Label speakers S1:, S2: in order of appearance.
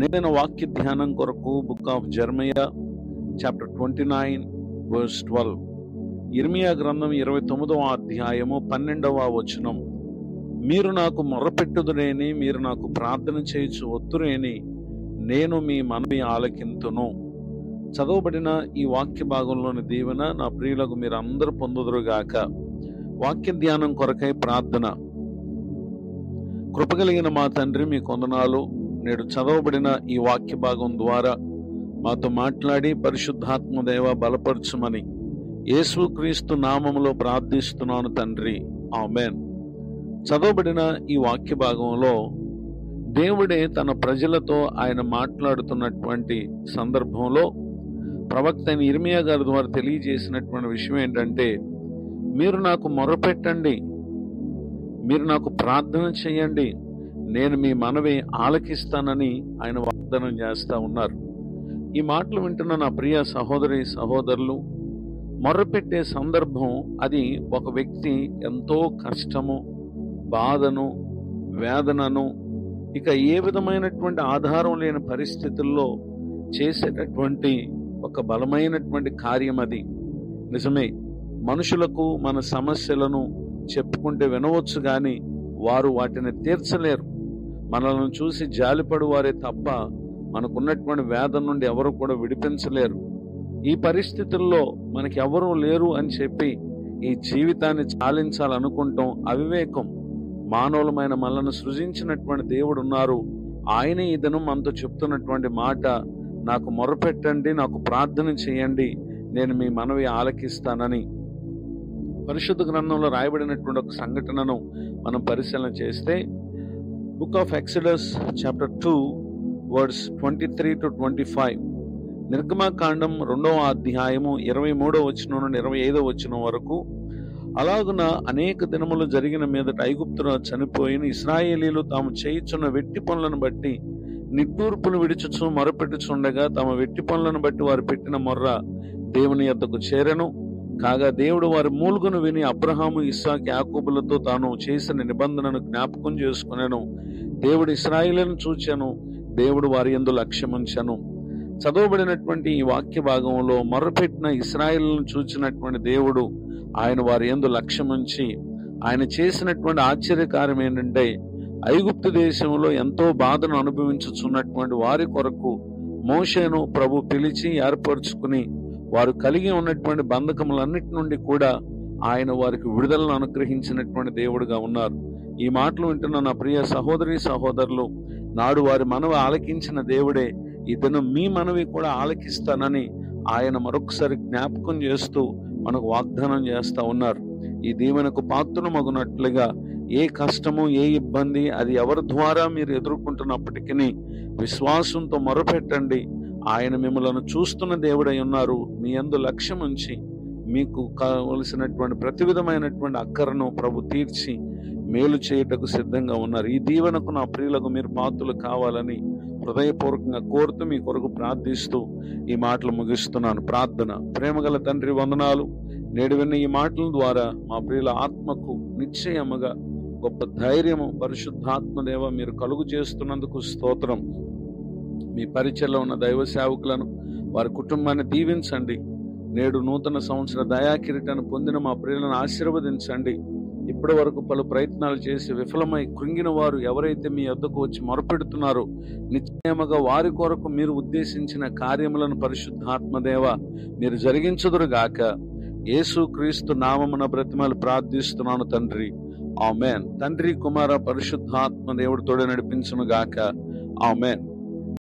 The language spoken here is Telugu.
S1: నేను వాక్య ధ్యానం కొరకు బుక్ ఆఫ్ జెరమయా చాప్టర్ 29 verse 12. ఇర్మియా గ్రంథం 29వ అధ్యాయము 12వ వచనం. మీరు నాకు మొర్రపెట్టుదురేని, మీరు నాకు ప్రార్థన చేయుచు వత్తురేని, నేను మీ మనవి ఆలకింతును. చదవబడిన ఈ వాక్య భాగంలోని దీవెన నా ప్రియులకు మీరు అందరూ పొందుదురుగాక. వాక్య ధ్యానం కొరకై ప్రార్థన. కృపగలిగిన మా తండ్రి, మీ కొందనాలు. నేడు చదవబడిన ఈ వాక్య భాగం ద్వారా మాతో మాట్లాడి పరిశుద్ధాత్మ దేవ బలపరచుమని యేసుక్రీస్తు నామములో ప్రార్థిస్తున్నాను తండ్రి, ఆమేన్. చదవబడిన ఈ వాక్య భాగంలో దేవుడే తన ప్రజలతో ఆయన మాట్లాడుతున్నటువంటి సందర్భంలో ప్రవక్త అయిన ఇర్మియా గారి ద్వారా తెలియజేసినటువంటి విషయం ఏంటంటే, మీరు నాకు మొరపెట్టండి, మీరు నాకు ప్రార్థన చేయండి, నేను మీ మనవి ఆలకిస్తానని ఆయన వాగ్దానం చేస్తా ఉన్నారు. ఈ మాటలు వింటున్న నా ప్రియ సహోదరి సహోదరులు, మొర్రపెట్టే సందర్భం అది ఒక వ్యక్తి ఎంతో కష్టము, బాధను, వేదనను, ఇక ఏ విధమైనటువంటి ఆధారం లేని పరిస్థితుల్లో చేసేటటువంటి ఒక బలమైనటువంటి కార్యం అది. నిజమే, మనుషులకు మన సమస్యలను చెప్పుకుంటే వినవచ్చు, కానీ వారు వాటిని తీర్చలేరు. మనల్ని చూసి జాలిపడు వారే తప్ప మనకున్నటువంటి వేదన నుండి ఎవరు కూడా విడిపించలేరు. ఈ పరిస్థితుల్లో మనకి ఎవరూ లేరు అని చెప్పి ఈ జీవితాన్ని చాలించాలనుకుంటాం అవివేకం. మానవులమైన మనల్ని సృజించినటువంటి దేవుడు ఉన్నారు. ఆయన ఈ దినం మనతో చెప్తున్నటువంటి మాట, నాకు మొరపెట్టండి, నాకు ప్రార్థన చేయండి, నేను మీ మనవి ఆలకిస్తానని. పరిశుద్ధ గ్రంథంలో రాయబడినటువంటి ఒక సంఘటనను మనం పరిశీలన చేస్తే, book of Exodus chapter 2 verse 23 to 25. నిర్గమకాండం 2వ అధ్యాయము 23వ వచనం నుండి 25వ వచనం వరకు. అలాగున అనేక దినములు జరిగిన మీదట ఐగుప్తులో చనిపోయిన ఇశ్రాయేలీలు తాము చేయుచున్న వెట్టి పనులను బట్టి నిట్టూర్పులు విడిచుచు మొరపెట్టుచుండగా, తమ వెట్టి పనులను బట్టి వారు పెట్టిన మొర్ర దేవుని యొద్దకు చేరెను. కాగా దేవుడు వారి మూలుగును విని అబ్రహాము, ఇస్సాకు, యాకోబులతో తాను చేసిన నిబంధనను జ్ఞాపకం చేసుకునేను. దేవుడు ఇశ్రాయేలును చూచెను, దేవుడు వారి యందు లక్ష్యముంచెను. చదవబడినటువంటి ఈ వాక్య భాగంలో మొర్రపెట్టిన ఇశ్రాయేలును చూచినటువంటి దేవుడు ఆయన వారి యందు లక్ష్యముంచి ఆయన చేసినటువంటి ఆశ్చర్యకార్యం ఏంటంటే, ఐగుప్తు దేశంలో ఎంతో బాధను అనుభవించుచున్నటువంటి వారి కొరకు మోషేను ప్రభు పిలిచి ఏర్పరచుకుని వారు కలిగి ఉన్నటువంటి బంధకములన్నిటి నుండి కూడా ఆయన వారికి విడుదలను అనుగ్రహించినటువంటి దేవుడుగా ఉన్నారు. ఈ మాటలు వింటున్న నా ప్రియ సహోదరి సహోదరులు, నాడు వారి మనవి ఆలకించిన దేవుడే ఈ దినం మీ మనవి కూడా ఆలకిస్తానని ఆయన మరొకసారి జ్ఞాపకం చేస్తూ మనకు వాగ్దానం చేస్తా ఉన్నారు. ఈ దీవెనకు పాత్రమగునట్లుగా ఏ కష్టము, ఏ ఇబ్బంది అది ఎవరి ద్వారా మీరు ఎదుర్కొంటున్నప్పటికీ విశ్వాసంతో మొరపెట్టండి. ఆయన మిమ్మల్ని చూస్తున్న దేవుడై ఉన్నారు. మీ యందు లక్ష్యం ఉంచి మీకు కావలసినటువంటి ప్రతి విధమైనటువంటి అక్కరను ప్రభు తీర్చి మేలు చేయుటకు సిద్ధంగా ఉన్నారు. ఈ దీవెనకు నా ప్రియులకు మీరు పాత్రలు కావాలని హృదయపూర్వకంగా కోరుతూ మీ కొరకు ప్రార్థిస్తూ ఈ మాటలు ముగిస్తున్నాను. ప్రార్థన. ప్రేమగల తండ్రి, వందనాలు. నేడు విన్న ఈ మాటల ద్వారా మా ప్రియుల ఆత్మకు నిశ్చయముగా గొప్ప ధైర్యము పరిశుద్ధాత్మదేవ మీరు కలుగు చేస్తున్నందుకు స్తోత్రం. మీ పరిచయలో ఉన్న దైవ సేవకులను, వారి కుటుంబాన్ని దీవించండి. నేడు నూతన సంవత్సర దయాకిరీటాన్ని పొందిన మా ప్రియులను ఆశీర్వదించండి. ఇప్పటి వరకు పలు ప్రయత్నాలు చేసి విఫలమై కృంగిన వారు ఎవరైతే మీ వద్దకు వచ్చి మొరపెడుతున్నారో, నిశ్చయముగా వారి కొరకు మీరు ఉద్దేశించిన కార్యములను పరిశుద్ధాత్మదేవ మీరు జరిగించుదురుగాక. యేసుక్రీస్తు నామమున బ్రతిమాలి ప్రార్థిస్తున్నాను తండ్రి, ఆమేన్. తండ్రి, కుమార, పరిశుద్ధాత్మ దేవుడు తోడే నడిపించును గాక, ఆమేన్.